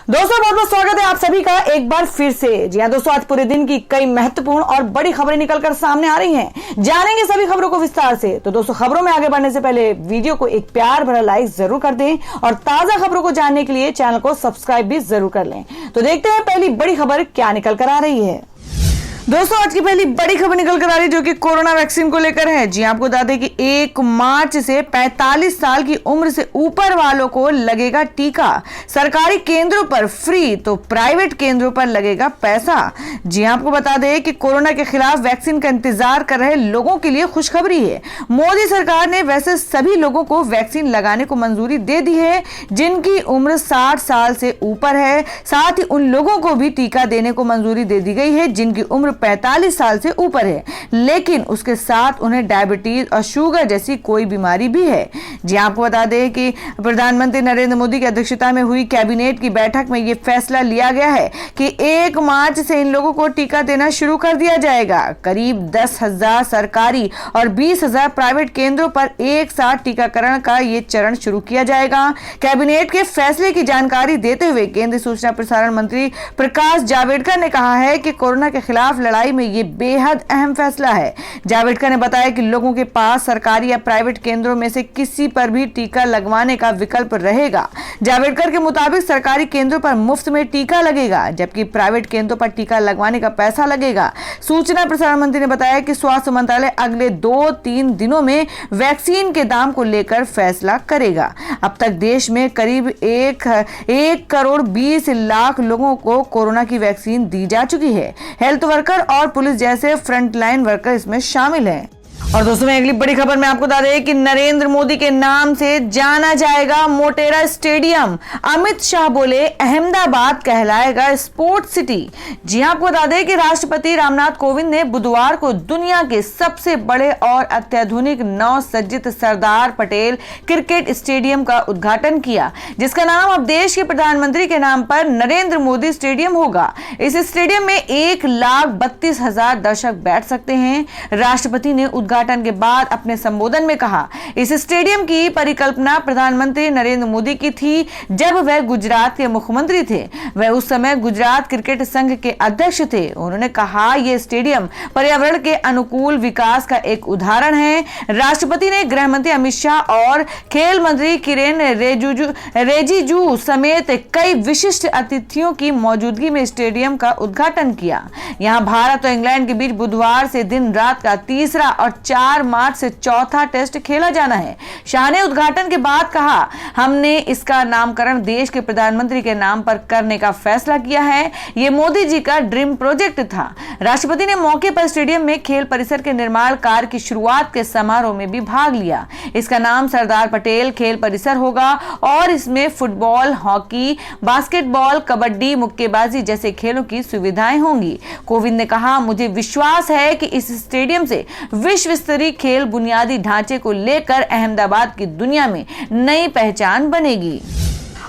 दोस्तों बहुत बहुत स्वागत है आप सभी का एक बार फिर से। जी हाँ दोस्तों, आज पूरे दिन की कई महत्वपूर्ण और बड़ी खबरें निकलकर सामने आ रही हैं। जानेंगे सभी खबरों को विस्तार से। तो दोस्तों, खबरों में आगे बढ़ने से पहले वीडियो को एक प्यार भरा लाइक जरूर कर दें और ताजा खबरों को जानने के लिए चैनल को सब्सक्राइब भी जरूर कर लें। तो देखते हैं पहली बड़ी खबर क्या निकल कर आ रही है। दोस्तों, आज की पहली बड़ी खबर निकल कर आ रही है जो कि कोरोना वैक्सीन को लेकर है। जी आपको बता दें कि 1 मार्च से 45 साल की उम्र से ऊपर वालों को लगेगा टीका। सरकारी केंद्रों पर फ्री तो प्राइवेट केंद्रों पर लगेगा पैसा। जी आपको बता दें कि कोरोना के खिलाफ वैक्सीन का इंतजार कर रहे लोगों के लिए खुशखबरी है। मोदी सरकार ने वैसे सभी लोगों को वैक्सीन लगाने को मंजूरी दे दी है जिनकी उम्र 60 साल से ऊपर है। साथ ही उन लोगों को भी टीका देने को मंजूरी दे दी गई है जिनकी उम्र 45 साल से ऊपर है, लेकिन उसके साथ उन्हें डायबिटीज और शुगर जैसी कोई बीमारी भी है। जी आपको बता दें कि प्रधानमंत्री नरेंद्र मोदी की अध्यक्षता में हुई कैबिनेट की बैठक में यह फैसला लिया गया है कि 1 मार्च से इन लोगों को टीका देना शुरू कर दिया जाएगा। करीब 10,000 सरकारी और 20,000 प्राइवेट केंद्रों पर एक साथ टीकाकरण का यह चरण शुरू किया जाएगा। कैबिनेट के फैसले की जानकारी देते हुए केंद्रीय सूचना प्रसारण मंत्री प्रकाश जावड़ेकर ने कहा है कि कोरोना के खिलाफ लड़ाई में यह बेहद अहम फैसला है। जावड़ेकर ने बताया कि लोगों के पास सरकारी या प्राइवेट केंद्रों में से किसी पर भी टीका लगवाने का विकल्प रहेगा। जावड़ेकर के मुताबिक सरकारी केंद्रों पर मुफ्त में टीका लगेगा जबकि प्राइवेट केंद्रों पर टीका लगवाने का पैसा लगेगा। सूचना प्रसारण मंत्री ने बताया कि स्वास्थ्य मंत्रालय अगले 2-3 दिनों में वैक्सीन के दाम को लेकर फैसला करेगा। अब तक देश में करीब 1 करोड़ 20 लाख लोगों को कोरोना की वैक्सीन दी जा चुकी है। हेल्थ वर्कर और पुलिस जैसे फ्रंटलाइन वर्कर इसमें शामिल हैं। और दोस्तों, में अगली बड़ी खबर में आपको बता दें कि नरेंद्र मोदी के नाम से जाना जाएगा मोटेरा स्टेडियम। अमित शाह बोले अहमदाबाद कहलाएगा स्पोर्ट्स सिटी। जी आपको बता दें कि राष्ट्रपति रामनाथ कोविंद ने बुधवार को दुनिया के सबसे बड़े और अत्याधुनिक नवसज्जित सरदार पटेल क्रिकेट स्टेडियम का उद्घाटन किया, जिसका नाम अब देश के प्रधानमंत्री के नाम पर नरेंद्र मोदी स्टेडियम होगा। इस स्टेडियम में 1,32,000 दर्शक बैठ सकते हैं। राष्ट्रपति ने उद्घाटन के बाद अपने संबोधन में कहा, इस स्टेडियम की परिकल्पना प्रधानमंत्री नरेंद्र मोदी की थी जब वह गुजरात के मुख्यमंत्री थे। वह उस समय गुजरात क्रिकेट संघ के अध्यक्ष थे। उन्होंने कहा, यह स्टेडियम पर्यावरण के अनुकूल विकास का एक उदाहरण है। राष्ट्रपति ने गृह मंत्री अमित शाह और खेल मंत्री किरेन रिजिजू समेत कई विशिष्ट अतिथियों की मौजूदगी में स्टेडियम का उद्घाटन किया। यहां भारत और इंग्लैंड के बीच बुधवार से दिन रात का तीसरा और 4 मार्च से चौथा टेस्ट खेला जाना है। शाह ने उद्घाटन के बाद कहा, हमने इसका नामकरण देश के प्रधानमंत्री के नाम पर करने का फैसला किया है। यह मोदी जी का ड्रीम प्रोजेक्ट था। राष्ट्रपति ने मौके पर स्टेडियम में खेल परिसर के निर्माण कार्य की शुरुआत के समारोह में भी भाग लिया। इसका नाम सरदार पटेल खेल परिसर होगा और इसमें फुटबॉल, हॉकी, बास्केटबॉल, कबड्डी, मुक्केबाजी जैसे खेलों की सुविधाएं होंगी। कोविंद ने कहा, मुझे विश्वास है कि इस स्टेडियम से विश्व स्तरीय खेल बुनियादी ढांचे को लेकर अहमदाबाद की दुनिया में नई पहचान बनेगी।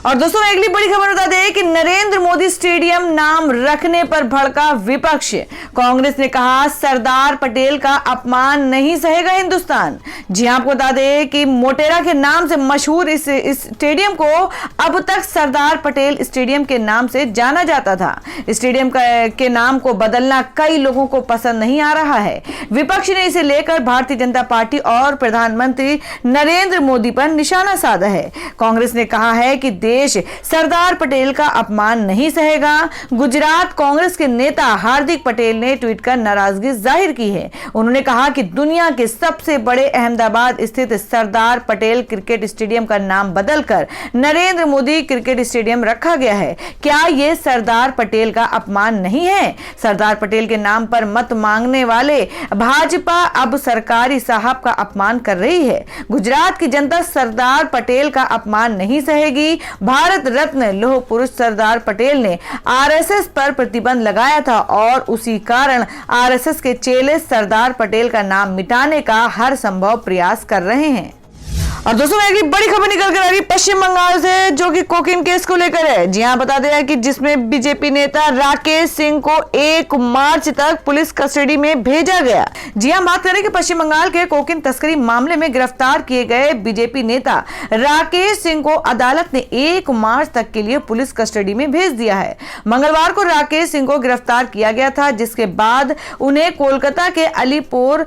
और दोस्तों, अगली बड़ी खबर बता दें कि नरेंद्र मोदी स्टेडियम नाम रखने पर भड़का विपक्ष। कांग्रेस ने कहा, सरदार पटेल का अपमान नहीं सहेगा हिंदुस्तान। जी आपको बता दें कि मोटेरा के नाम से मशहूर इस स्टेडियम को अब तक सरदार पटेल स्टेडियम के नाम से जाना जाता था। स्टेडियम के नाम को बदलना कई लोगों को पसंद नहीं आ रहा है। विपक्ष ने इसे लेकर भारतीय जनता पार्टी और प्रधानमंत्री नरेंद्र मोदी पर निशाना साधा है। कांग्रेस ने कहा है कि देश सरदार पटेल का अपमान नहीं सहेगा। गुजरात कांग्रेस के नेता हार्दिक पटेल ने ट्वीट कर नाराजगी जाहिर की है। उन्होंने कहा कि दुनिया के सबसे बड़े अहमदाबाद स्थित सरदार पटेल क्रिकेट स्टेडियम का नाम बदलकर नरेंद्र मोदी क्रिकेट स्टेडियम रखा गया है। क्या यह सरदार पटेल का अपमान नहीं है? सरदार पटेल के नाम पर मत मांगने वाले भाजपा अब सरकारी साहब का अपमान कर रही है। गुजरात की जनता सरदार पटेल का अपमान नहीं सहेगी। भारत रत्न लौह पुरुष सरदार पटेल ने आरएसएस पर प्रतिबंध लगाया था और उसी कारण आरएसएस के चेले सरदार पटेल का नाम मिटाने का हर संभव प्रयास कर रहे हैं। और दोस्तों अगली बड़ी खबर निकल कर आ रही पश्चिम बंगाल से, जो कि कोकीन केस को लेकर है। जी हां, बता दें कि जिसमें बीजेपी नेता राकेश सिंह को 1 मार्च तक पुलिस कस्टडी में भेजा गया। जी हां, बात करें कि पश्चिम बंगाल के कोकीन तस्करी मामले में गिरफ्तार किए गए बीजेपी नेता राकेश सिंह को अदालत ने 1 मार्च तक के लिए पुलिस कस्टडी में भेज दिया है। मंगलवार को राकेश सिंह को गिरफ्तार किया गया था, जिसके बाद उन्हें कोलकाता के अलीपुर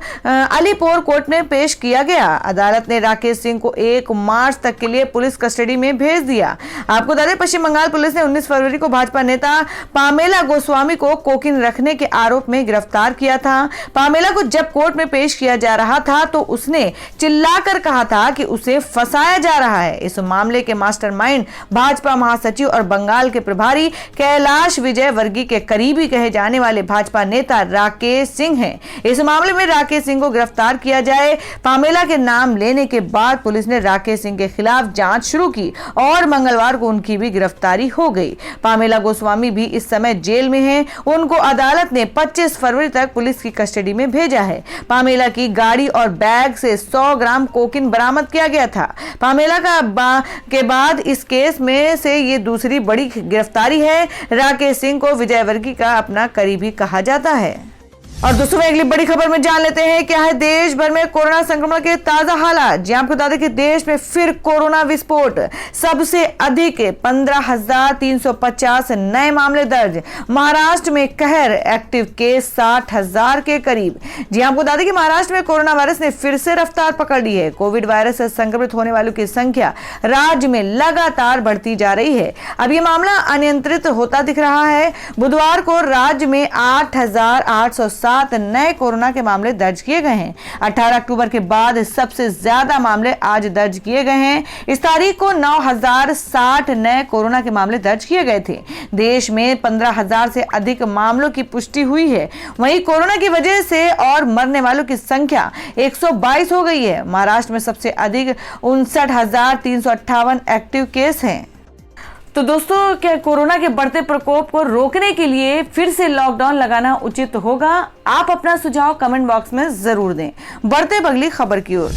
कोर्ट में पेश किया गया। अदालत ने राकेश सिंह को 1 मार्च तक के लिए पुलिस कस्टडी में भेज दिया। आपको बता दें, पश्चिम बंगाल पुलिस ने 19 फरवरी को भाजपा नेता पामेला गोस्वामी को कोकीन रखने के आरोप में गिरफ्तार किया था। पामेला को जब कोर्ट में पेश किया जा रहा था तो उसने चिल्लाकर कहा था कि उसे फंसाया जा रहा है। इस मामले के मास्टरमाइंड भाजपा महासचिव और बंगाल के प्रभारी कैलाश विजयवर्गीय के करीबी कहे जाने वाले भाजपा नेता राकेश सिंह हैं। इस मामले में राकेश सिंह को गिरफ्तार किया जाए। पामेला के नाम लेने के बाद पुलिस ने राकेश सिंह के खिलाफ जांच शुरू की और मंगलवार को उनकी भी गिरफ्तारी हो गई। पामेला गोस्वामी भी इस समय जेल में हैं। उनको अदालत ने 25 फरवरी तक पुलिस की कस्टडी में भेजा है। पामेला की गाड़ी और बैग से 100 ग्राम कोकीन बरामद किया गया था। पामेला के बाद इस केस में से ये दूसरी बड़ी गिरफ्तारी है। राकेश सिंह को विजयवर्गीय का अपना करीबी कहा जाता है। और दोस्तों अगली बड़ी खबर में जान लेते हैं क्या है देश भर में कोरोना संक्रमण के ताजा हालात। जी आपको बता दें कि देश में फिर कोरोना विस्फोट, सबसे अधिक 15,350 नए मामले दर्ज। महाराष्ट्र में कहर, एक्टिव केस 60,000 के करीब। जी आपको बता दें कि महाराष्ट्र में कोरोना वायरस ने फिर से रफ्तार पकड़ ली है। कोविड वायरस से संक्रमित होने वालों की संख्या राज्य में लगातार बढ़ती जा रही है। अब यह मामला अनियंत्रित होता दिख रहा है। बुधवार को राज्य में 8,807 नए कोरोना के मामले दर्ज किए गए हैं। 18 अक्टूबर के बाद सबसे ज्यादा मामले आज दर्ज किए गए हैं। इस तारीख को 9,060 नए कोरोना के मामले दर्ज किए गए थे। देश में 15,000 से अधिक मामलों की पुष्टि हुई है। वहीं कोरोना की वजह से और मरने वालों की संख्या 122 हो गई है। महाराष्ट्र में सबसे अधिक 59,358 एक्टिव केस हैं। तो दोस्तों, क्या कोरोना के बढ़ते प्रकोप को रोकने के लिए फिर से लॉकडाउन लगाना उचित होगा? आप अपना सुझाव कमेंट बॉक्स में जरूर दें। बढ़ते अगली खबर की ओर।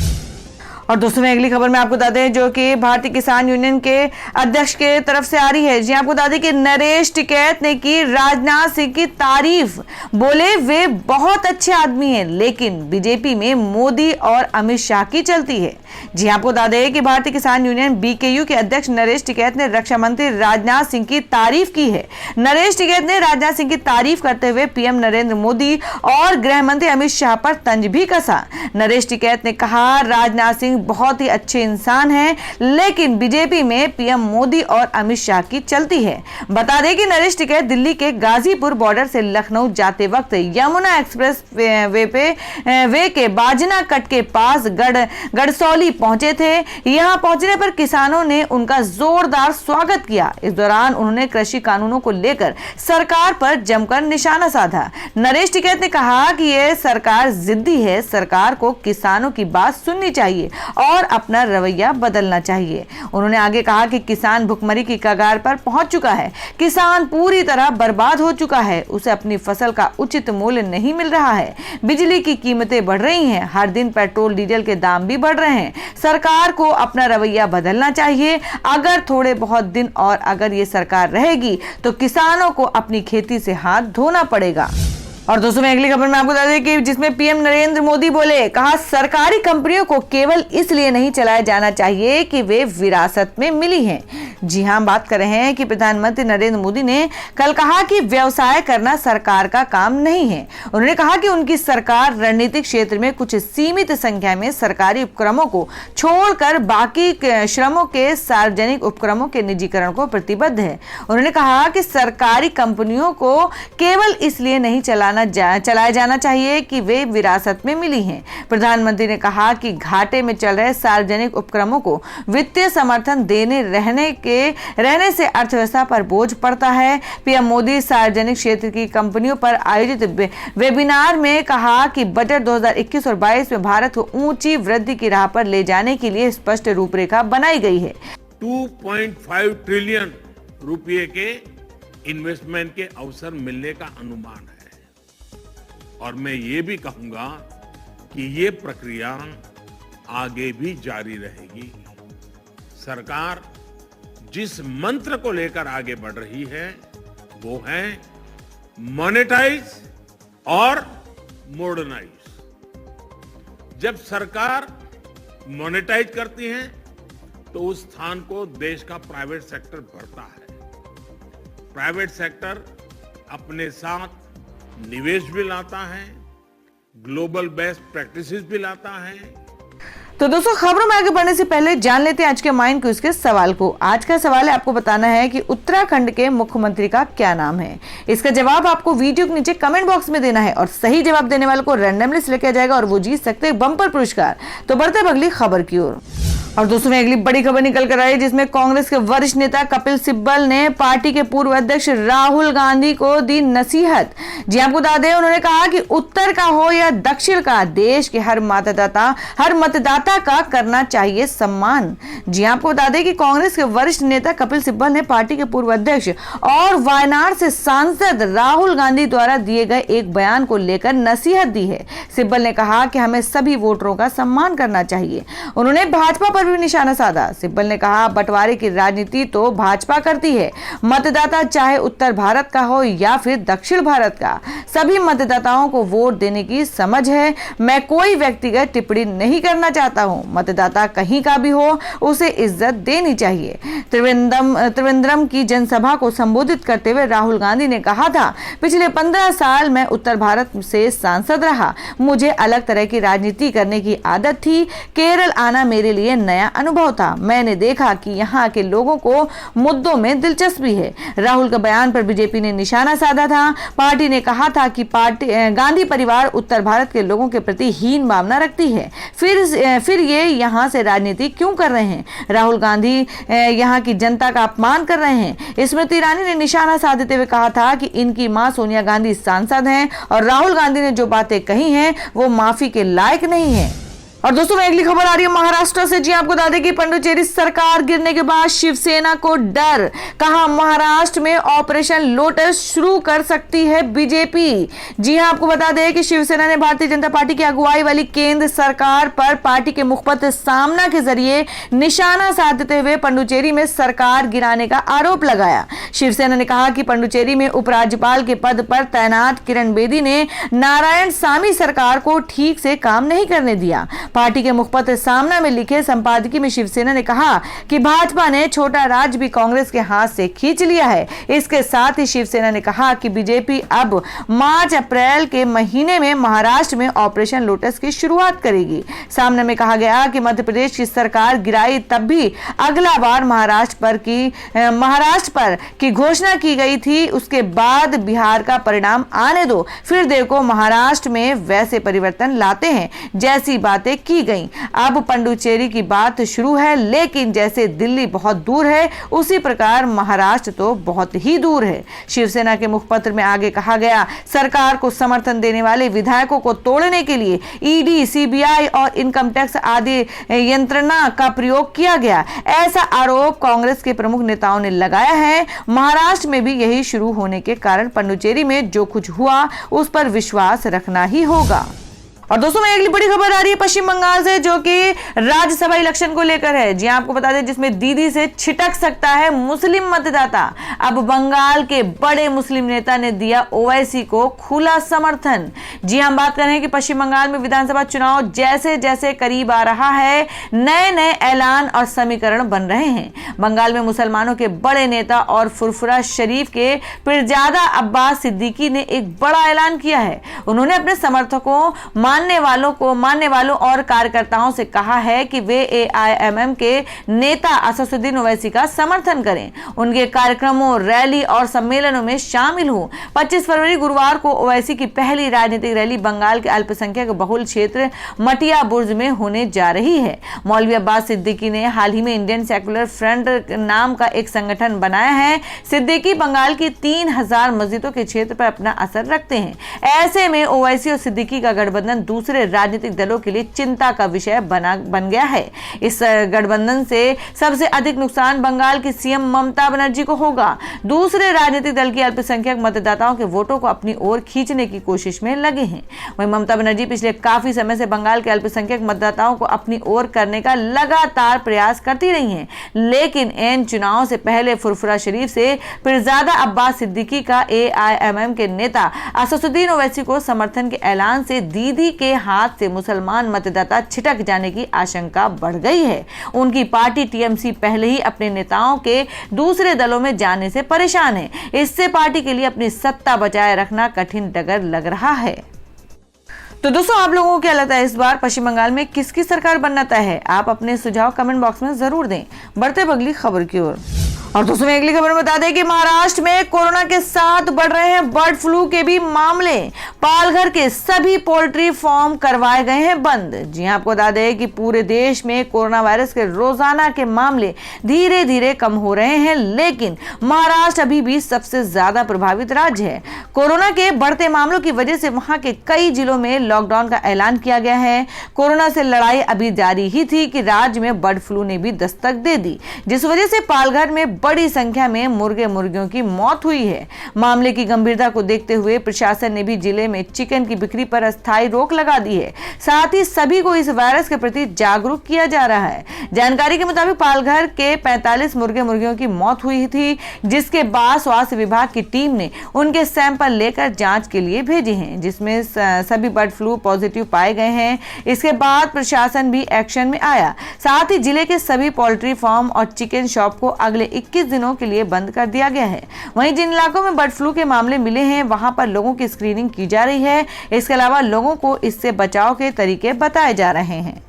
और दोस्तों अगली खबर में आपको बता दें, जो कि भारतीय किसान यूनियन के अध्यक्ष के तरफ से आ रही है। जी आपको बता दें कि नरेश टिकैत ने की राजनाथ सिंह की तारीफ। बोले वे बहुत अच्छे आदमी हैं, लेकिन बीजेपी में मोदी और अमित शाह की चलती है। जी आपको बता दें कि भारतीय किसान यूनियन बीकेयू के अध्यक्ष नरेश टिकैत ने रक्षा मंत्री राजनाथ सिंह की तारीफ की है। नरेश टिकैत ने राजनाथ सिंह की तारीफ करते हुए पीएम नरेंद्र मोदी और गृह मंत्री अमित शाह पर तंज भी कसा। नरेश टिकैत ने कहा, राजनाथ सिंह बहुत ही अच्छे इंसान हैं, लेकिन बीजेपी में पीएम मोदी और अमित शाह की चलती है। बता दें कि नरेश टिकैत दिल्ली के गाजीपुर बॉर्डर से लखनऊ जाते वक्त यमुना एक्सप्रेस वे के बाजना कट के पास गड़सौली पहुंचे थे। यहां पहुंचने पर किसानों ने उनका जोरदार स्वागत किया। इस दौरान उन्होंने कृषि कानूनों को लेकर सरकार पर जमकर निशाना साधा। नरेश टिकैत ने कहा कि यह सरकार जिद्दी है, सरकार को किसानों की बात सुननी चाहिए और अपना रवैया बदलना चाहिए। उन्होंने आगे कहा कि किसान भुखमरी की कगार पर पहुंच चुका है। किसान पूरी तरह बर्बाद हो चुका है। उसे अपनी फसल का उचित मूल्य नहीं मिल रहा है। बिजली की कीमतें बढ़ रही हैं। हर दिन पेट्रोल डीजल के दाम भी बढ़ रहे हैं। सरकार को अपना रवैया बदलना चाहिए। अगर थोड़े बहुत दिन और अगर ये सरकार रहेगी तो किसानों को अपनी खेती से हाथ धोना पड़ेगा। और दोस्तों अगली खबर में आपको बता दें कि जिसमें पीएम नरेंद्र मोदी बोले, कहा सरकारी कंपनियों को केवल इसलिए नहीं चलाया जाना चाहिए कि वे विरासत में मिली हैं। जी हां, बात कर रहे हैं कि प्रधानमंत्री नरेंद्र मोदी ने कल कहा कि व्यवसाय करना सरकार का काम नहीं है। उन्होंने कहा कि उनकी सरकार रणनीतिक क्षेत्र में कुछ सीमित संख्या में सरकारी उपक्रमों को छोड़कर बाकी श्रमों के सार्वजनिक उपक्रमों के निजीकरण को प्रतिबद्ध है। उन्होंने कहा कि सरकारी कंपनियों को केवल इसलिए नहीं चलाया जाना चाहिए कि वे विरासत में मिली हैं। प्रधानमंत्री ने कहा कि घाटे में चल रहे सार्वजनिक उपक्रमों को वित्तीय समर्थन देने रहने से अर्थव्यवस्था पर बोझ पड़ता है। पीएम मोदी सार्वजनिक क्षेत्र की कंपनियों पर आयोजित वेबिनार में कहा कि बजट 2021 और 22 में भारत को ऊंची वृद्धि की राह पर ले जाने के लिए स्पष्ट रूपरेखा बनाई गई है। 2.5 ट्रिलियन रुपए के इन्वेस्टमेंट के अवसर मिलने का अनुमान है। और मैं ये भी कहूंगा कि ये प्रक्रिया आगे भी जारी रहेगी। सरकार जिस मंत्र को लेकर आगे बढ़ रही है वो है मॉनेटाइज और मॉडर्नाइज। जब सरकार मॉनेटाइज करती है तो उस स्थान को देश का प्राइवेट सेक्टर भरता है। प्राइवेट सेक्टर अपने साथ निवेश भी लाता है, ग्लोबल बेस्ट प्रैक्टिसेस भी लाता है। तो दोस्तों, खबरों में आगे बढ़ने से पहले जान लेते हैं आज के माइंड क्विज के सवाल को। आज का सवाल है, आपको बताना है कि उत्तराखंड के मुख्यमंत्री का क्या नाम है। इसका जवाब आपको वीडियो के नीचे कमेंट बॉक्स में देना है और सही जवाब देने वाले को रैंडमली सिलेक्ट किया जाएगा और वो जीत सकते हैं बम्पर पुरस्कार। तो बढ़ते हैं अगली खबर की ओर। और दोस्तों, में अगली बड़ी खबर निकल कर आई जिसमें कांग्रेस के वरिष्ठ नेता कपिल सिब्बल ने पार्टी के पूर्व अध्यक्ष राहुल गांधी को दी नसीहत। जी आपको बता दें, उन्होंने कहा कि उत्तर का हो या दक्षिण का, देश के हर मतदाता का करना चाहिए सम्मान। जी आपको बता दें कि कांग्रेस के वरिष्ठ नेता कपिल सिब्बल ने पार्टी के पूर्व अध्यक्ष और वायनाड से सांसद राहुल गांधी द्वारा दिए गए एक बयान को लेकर नसीहत दी है। सिब्बल ने कहा कि हमें सभी वोटरों का सम्मान करना चाहिए। उन्होंने भाजपा पर भी निशाना साधा। सिब्बल ने कहा, बंटवारे की राजनीति तो भाजपा करती है। मतदाता चाहे उत्तर भारत का हो या फिर दक्षिण भारत का, सभी मतदाताओं को वोट देने की समझ है। मैं कोई व्यक्तिगत टिप्पणी नहीं करना चाहता हूं। मतदाता कहीं का भी हो, उसे इज्जत देनी चाहिए। त्रिवेंद्रम की जनसभा को संबोधित करते हुए राहुल गांधी ने कहा था, पिछले 15 साल मैं उत्तर भारत से सांसद रहा। मुझे अलग तरह की राजनीति करने की आदत थी। केरल आना मेरे लिए नया अनुभव था। मैंने देखा कि यहाँ के लोगों को मुद्दों में दिलचस्पी है। राहुल के बयान पर बीजेपी ने निशाना साधा था। पार्टी ने कहा था कि गांधी परिवार उत्तर भारत के लोगों के प्रति हीन भावना रखती है। फिर ये यहाँ से राजनीति क्यों कर रहे हैं? राहुल गांधी यहाँ की जनता का अपमान कर रहे हैं। स्मृति ईरानी ने निशाना साधते हुए कहा था कि इनकी मां सोनिया गांधी सांसद हैं और राहुल गांधी ने जो बातें कही हैं वो माफी के लायक नहीं है। और दोस्तों, में अगली खबर आ रही है महाराष्ट्र से। जी आपको बता दें कि पुडुचेरी सरकार गिरने के बाद शिवसेना को डर। कहा, महाराष्ट्र में ऑपरेशन लोटस शुरू कर सकती है बीजेपी। जी हां, आपको बता दें कि शिवसेना ने भारतीय जनता पार्टी की अगुवाई वाली केंद्र सरकार पर पार्टी के मुखपत्र सामना के जरिए निशाना साधते हुए पुडुचेरी में सरकार गिराने का आरोप लगाया। शिवसेना ने कहा कि पुडुचेरी में उपराज्यपाल के पद पर तैनात किरण बेदी ने नारायणसामी सरकार को ठीक से काम नहीं करने दिया। पार्टी के मुखपत्र सामना में लिखे संपादकीय में शिवसेना ने कहा कि भाजपा ने छोटा राज्य भी कांग्रेस के हाथ से खींच लिया है। इसके साथ ही शिवसेना ने कहा कि बीजेपी अब मार्च अप्रैल के महीने में महाराष्ट्र में ऑपरेशन लोटस की शुरुआत करेगी। सामने में कहा गया कि मध्य प्रदेश की सरकार गिराई तब भी अगला बार महाराष्ट्र पर की घोषणा की गई थी। उसके बाद बिहार का परिणाम आने दो, फिर देखो महाराष्ट्र में वैसे परिवर्तन लाते हैं जैसी बातें की गई। अब पुडुचेरी की बात शुरू है, लेकिन जैसे दिल्ली बहुत दूर है उसी प्रकार महाराष्ट्र तो बहुत ही दूर है। शिवसेना के मुखपत्र में आगे कहा गया, सरकार को समर्थन देने वाले विधायकों को तोड़ने के लिए ईडी, सीबीआई और इनकम टैक्स आदि यंत्रणा का प्रयोग किया गया। ऐसा आरोप कांग्रेस के प्रमुख नेताओं ने लगाया है। महाराष्ट्र में भी यही शुरू होने के कारण पुडुचेरी में जो कुछ हुआ उस पर विश्वास रखना ही होगा। और दोस्तों, में अगली बड़ी खबर आ रही है पश्चिम बंगाल से, जो कि राज्यसभा इलेक्शन को लेकर है। जी आपको बता दें, जिसमें दीदी से छिटक सकता है मुस्लिम मतदाता। अब बंगाल के बड़े मुस्लिम नेता ने दिया ओवैसी को खुला समर्थन। जी हम बात कर रहे हैं कि पश्चिम बंगाल में विधानसभा चुनाव जैसे जैसे करीब आ रहा है, नए नए ऐलान और समीकरण बन रहे हैं। बंगाल में मुसलमानों के बड़े नेता और फुरफुरा शरीफ के पीरजादा अब्बास सिद्दीकी ने एक बड़ा ऐलान किया है। उन्होंने अपने समर्थकों, मानने वालों और कार्यकर्ताओं से कहा है कि वे एआईएमएम के नेता असदुद्दीन ओवैसी का समर्थन करें, उनके कार्यक्रमों, रैली और सम्मेलनों में शामिल हों। 25 फरवरी गुरुवार को ओवैसी की पहली राजनीतिक रैली बंगाल के अल्पसंख्यक बहुल क्षेत्र मटिया बुर्ज में होने जा रही है। मौलवी अब्बास सिद्दीकी ने हाल ही में इंडियन सेकुलर फ्रंट नाम का एक संगठन बनाया है। सिद्दीकी बंगाल की 3000 मस्जिदों के क्षेत्र पर अपना असर रखते हैं। ऐसे में ओवैसी और सिद्दीकी का गठबंधन दूसरे राजनीतिक दलों के लिए चिंता का विषय बन गया है। इस गठबंधन से सबसे अधिक नुकसान बंगाल की सीएम ममता बनर्जी को होगा। दूसरे राजनीतिक दल के अल्पसंख्यक मतदाताओं के वोटों को अपनी ओर खींचने की कोशिश में लगे हैं। वहीं ममता बनर्जी पिछले काफी समय से बंगाल के अल्पसंख्यक मतदाताओं को अपनी ओर करने का लगातार प्रयास करती रही हैं, लेकिन इन चुनाव से पहले फुरफुरा शरीफ से पिरजादा अब्बास सिद्दीकी का एआईएमएम के नेता असदुद्दीन ओवैसी को समर्थन के ऐलान से दीदी के हाथ से मुसलमान मतदाता छिटक जाने की आशंका बढ़ गई है। उनकी पार्टी टीएमसी पहले ही अपने नेताओं के दूसरे दलों में जाने से परेशान है। इससे पार्टी के लिए अपनी सत्ता बचाए रखना कठिन डगर लग रहा है। तो दोस्तों, आप लोगों को क्या लगता है इस बार पश्चिम बंगाल में किसकी सरकार बनना तय है? आप अपने सुझाव कमेंट बॉक्स में जरूर दें। बढ़ते अगली खबर की ओर। और दोस्तों, मैं अगली खबर में बता दें कि महाराष्ट्र में कोरोना के साथ बढ़ रहे हैं बर्ड फ्लू के भी मामले। पालघर के सभी पोल्ट्री फार्म करवाए गए हैं बंद। जी हां, आपको बता दें कि पूरे देश में कोरोना वायरस के रोजाना के मामले धीरे धीरे कम हो रहे हैं, लेकिन महाराष्ट्र अभी भी सबसे ज्यादा प्रभावित राज्य है। कोरोना के बढ़ते मामलों की वजह से वहां के कई जिलों में लॉकडाउन का ऐलान किया गया है। कोरोना से लड़ाई अभी जारी ही थी कि राज्य में बर्ड फ्लू ने भी दस्तक दे दी, जिस वजह से पालघर में बड़ी संख्या में मुर्गे मुर्गियों की मौत हुई है। मामले की गंभीरता को देखते हुए प्रशासन ने भी जिले में चिकन की बिक्री पर अस्थायी रोक लगा दी है। साथ ही सभी को इस वायरस के प्रति जागरूक किया जा रहा है। जानकारी के मुताबिक पालघर के 45 मुर्गे मुर्गियों की मौत हुई थी, जिसके बाद स्वास्थ्य विभाग की टीम ने उनके सैंपल लेकर जांच के लिए भेजे हैं, जिसमें सभी बर्ड फ्लू पॉजिटिव पाए गए हैं। इसके बाद प्रशासन भी एक्शन में आया। साथ ही जिले के सभी पोल्ट्री फार्म और चिकन शॉप को अगले 21 दिनों के लिए बंद कर दिया गया है। वहीं जिन इलाकों में बर्ड फ्लू के मामले मिले हैं, वहां पर लोगों की स्क्रीनिंग की जा रही है। इसके अलावा लोगों को इससे बचाव के तरीके बताए जा रहे हैं।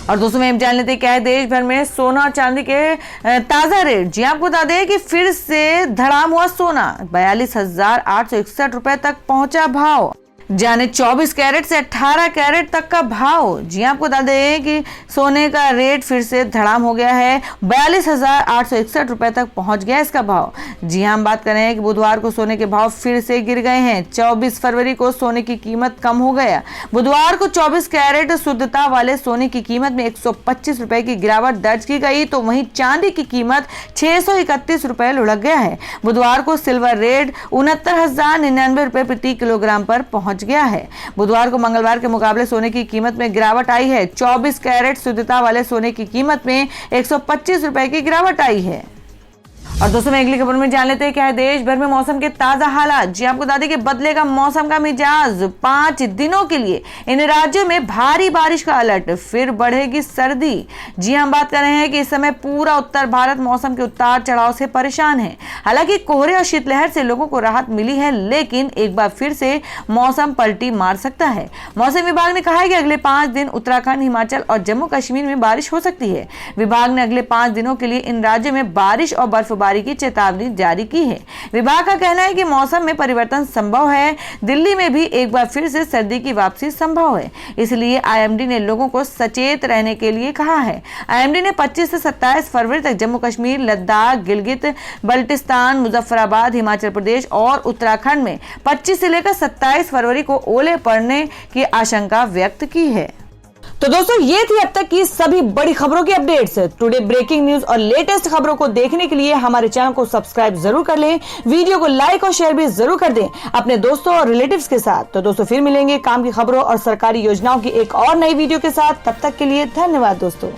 और दोस्तों, में जान लेते क्या है देश भर में सोना और चांदी के ताजा रेट। जी आपको बता दें कि फिर से धड़ाम हुआ सोना। 42,861 रुपए तक पहुंचा भाव। जाने 24 कैरेट से 18 कैरेट तक का भाव। जी आपको बता दें कि सोने का रेट फिर से धड़ाम हो गया है। 42,861 रुपए तक पहुंच गया इसका भाव। जी हम बात कर रहे हैं कि बुधवार को सोने के भाव फिर से गिर गए हैं। 24 फरवरी को सोने की कीमत कम हो गया। बुधवार को 24 कैरेट शुद्धता वाले सोने की कीमत में 125 रुपए की गिरावट दर्ज की गई, तो वहीं चांदी की कीमत 631 रुपए लुढ़क गया है। बुधवार को सिल्वर रेट 69,099 रुपए प्रति किलोग्राम पर पहुंच गया है। बुधवार को मंगलवार के मुकाबले सोने की कीमत में गिरावट आई है। 24 कैरेट शुद्धता वाले सोने की कीमत में 125 रुपए की गिरावट आई है। और दोस्तों, मैं अगली खबर में जान लेते हैं क्या है देश भर में मौसम के ताजा हालात। जी आपको बता दें कि बदलेगा मौसम का मिजाज। 5 दिनों के लिए इन राज्यों में भारी बारिश का अलर्ट, फिर बढ़ेगी सर्दी। जी हम बात कर रहे हैं कि इस समय पूरा उत्तर भारत मौसम के उतार चढ़ाव से परेशान है। हालांकि कोहरे और शीतलहर से लोगों को राहत मिली है, लेकिन एक बार फिर से मौसम पलटी मार सकता है। मौसम विभाग ने कहा है कि अगले 5 दिन उत्तराखंड, हिमाचल और जम्मू कश्मीर में बारिश हो सकती है। विभाग ने अगले 5 दिनों के लिए इन राज्यों में बारिश और बर्फबारी की चेतावनी जारी की है। विभाग का कहना है कि मौसम में परिवर्तन संभव है। दिल्ली में भी एक बार फिर से सर्दी की वापसी संभव है, इसलिए आईएमडी ने लोगों को सचेत रहने के लिए कहा है। आईएमडी ने 25 से 27 फरवरी तक जम्मू कश्मीर, लद्दाख, गिलगित बल्टिस्तान, मुजफ्फराबाद, हिमाचल प्रदेश और उत्तराखंड में 25 से लेकर 27 फरवरी को ओले पड़ने की आशंका व्यक्त की है। तो दोस्तों, ये थी अब तक की सभी बड़ी खबरों की अपडेट्स। टुडे ब्रेकिंग न्यूज और लेटेस्ट खबरों को देखने के लिए हमारे चैनल को सब्सक्राइब जरूर कर लें। वीडियो को लाइक और शेयर भी जरूर कर दें अपने दोस्तों और रिलेटिव्स के साथ। तो दोस्तों, फिर मिलेंगे काम की खबरों और सरकारी योजनाओं की एक और नई वीडियो के साथ। तब तक के लिए धन्यवाद दोस्तों।